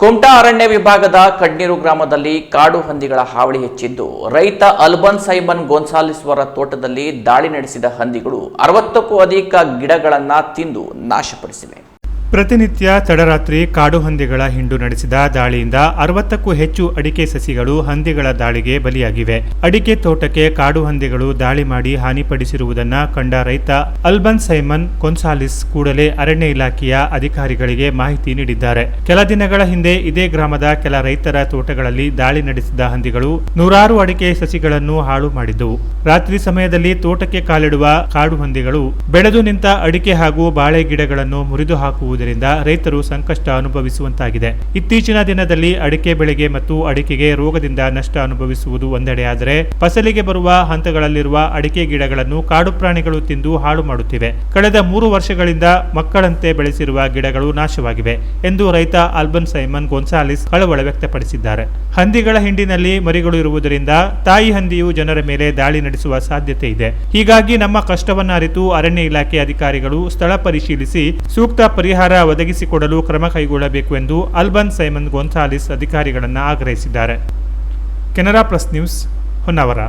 ಕುಮಟಾ ಅರಣ್ಯ ವಿಭಾಗದ ಕಡ್ನೀರು ಗ್ರಾಮದಲ್ಲಿ ಕಾಡು ಹಂದಿಗಳ ಹಾವಳಿ ಹೆಚ್ಚಿದ್ದು, ರೈತ ಅಲ್ಬನ್ ಸೈಮನ್ ಗೋನ್ಸಾಲಿಸ್ವರ ತೋಟದಲ್ಲಿ ದಾಳಿ ನಡೆಸಿದ ಹಂದಿಗಳು 60ಕ್ಕೂ ಅಧಿಕ ಗಿಡಗಳನ್ನು ತಿಂದು ನಾಶಪಡಿಸಿವೆ. ಪ್ರತಿನಿತ್ಯ ತಡರಾತ್ರಿ ಕಾಡು ಹಂದಿಗಳ ಹಿಂಡು ನಡೆಸಿದ ದಾಳಿಯಿಂದ 60ಕ್ಕೂ ಹೆಚ್ಚು ಅಡಿಕೆ ಸಸಿಗಳು ಹಂದಿಗಳ ದಾಳಿಗೆ ಬಲಿಯಾಗಿವೆ. ಅಡಿಕೆ ತೋಟಕ್ಕೆ ಕಾಡು ಹಂದಿಗಳು ದಾಳಿ ಮಾಡಿ ಹಾನಿಪಡಿಸಿರುವುದನ್ನು ಕಂಡ ರೈತ ಅಲ್ಬನ್ ಸೈಮನ್ ಗೋನ್ಸಾಲಿಸ್ ಕೂಡಲೇ ಅರಣ್ಯ ಇಲಾಖೆಯ ಅಧಿಕಾರಿಗಳಿಗೆ ಮಾಹಿತಿ ನೀಡಿದ್ದಾರೆ. ಕೆಲ ದಿನಗಳ ಹಿಂದೆ ಇದೇ ಗ್ರಾಮದ ಕೆಲ ರೈತರ ತೋಟಗಳಲ್ಲಿ ದಾಳಿ ನಡೆಸಿದ ಹಂದಿಗಳು ನೂರಾರು ಅಡಿಕೆ ಸಸಿಗಳನ್ನು ಹಾಳು ಮಾಡಿದ್ದವು. ರಾತ್ರಿ ಸಮಯದಲ್ಲಿ ತೋಟಕ್ಕೆ ಕಾಲಿಡುವ ಕಾಡು ಹಂದಿಗಳು ಬೆಳೆದು ನಿಂತ ಅಡಿಕೆ ಹಾಗೂ ಬಾಳೆ ಗಿಡಗಳನ್ನು ಮುರಿದು ಹಾಕುವುದು ರೈತರು ಸಂಕಷ್ಟ ಅನುಭವಿಸುವಂತಾಗಿದೆ. ಇತ್ತೀಚಿನ ದಿನದಲ್ಲಿ ಅಡಿಕೆ ಬೆಳೆಗೆ ಮತ್ತು ಅಡಿಕೆಗೆ ರೋಗದಿಂದ ನಷ್ಟ ಅನುಭವಿಸುವುದು ಒಂದೆಡೆಯಾದರೆ, ಫಸಲಿಗೆ ಬರುವ ಹಂತಗಳಲ್ಲಿರುವ ಅಡಿಕೆ ಗಿಡಗಳನ್ನು ಕಾಡು ಪ್ರಾಣಿಗಳು ತಿಂದು ಹಾಳು ಮಾಡುತ್ತಿವೆ. ಕಳೆದ 3 ವರ್ಷಗಳಿಂದ ಮಕ್ಕಳಂತೆ ಬೆಳೆಸಿರುವ ಗಿಡಗಳು ನಾಶವಾಗಿವೆ ಎಂದು ರೈತ ಅಲ್ಬನ್ ಸೈಮನ್ ಗೋನ್ಸಾಲಿಸ್ ಕಳವಳ ವ್ಯಕ್ತಪಡಿಸಿದ್ದಾರೆ. ಹಂದಿಗಳ ಹಿಂಡಿನಲ್ಲಿ ಮರಿಗಳು ಇರುವುದರಿಂದ ತಾಯಿ ಹಂದಿಯು ಜನರ ಮೇಲೆ ದಾಳಿ ನಡೆಸುವ ಸಾಧ್ಯತೆ ಇದೆ. ಹೀಗಾಗಿ ನಮ್ಮ ಕಷ್ಟವನ್ನು ಅರಿತು ಅರಣ್ಯ ಇಲಾಖೆ ಅಧಿಕಾರಿಗಳು ಸ್ಥಳ ಪರಿಶೀಲಿಸಿ ಸೂಕ್ತ ಪರಿಹಾರ ಒದಗಿಸಿಕೊಡಲು ಕ್ರಮ ಕೈಗೊಳ್ಳಬೇಕು ಎಂದು ಅಲ್ಬನ್ ಸೈಮನ್ ಗೋನ್ಸಾಲಿಸ್ ಅಧಿಕಾರಿಗಳನ್ನು ಆಗ್ರಹಿಸಿದ್ದಾರೆ. Canara plus news, Honnavar.